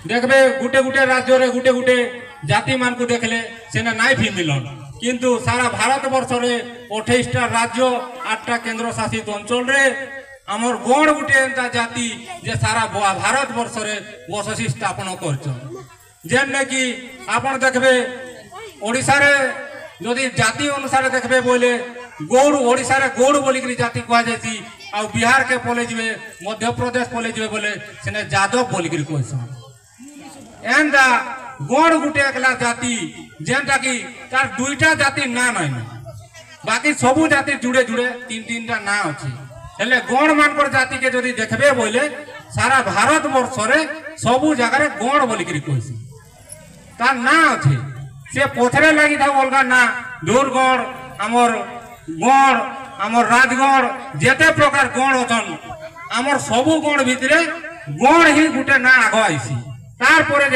देखबे गुटे गुटे राज्य रे गुटे गुटे जाति मान को देखले सेना नाइ भी मिलन किंतु सारा भारत वर्ष रे 28टा राज्य 8टा केंद्र शासित अंचल रे हमर गण गुटे एंता जाति जे सारा भारत वर्ष रे बससी स्थापन करछन जेने कि आपण देखबे ओडिसा रे जदि जाति अनुसार देखबे बोले गौड़ ओडिसा रे गौड़ बोली करी जाति कहा जायसी आ बिहार के बोले जिवे मध्य प्रदेश बोले जिवे बोले सेने यादव बोली करी कहसन एंदा गौड़ गुटे एकला जाति जेंटा कि तार दुईटा जाति ना नै बाकी सबु जाति जुड़े जुड़े तीन तीनटा ना अछि हेले गौड़ मानकर जाति के जदि देखबे बोले सारा भारत वर्ष रे सबु जगह रे गौड़ बोली करी कहसी तार ना अछि से पथरे लागि था अलगा ना दूरगढ़ हमर गण हमर राजगढ़ जेते प्रकार गण अछन हमर सबु गण भितरे गण ही गुटे ना आगो आइसी तार परे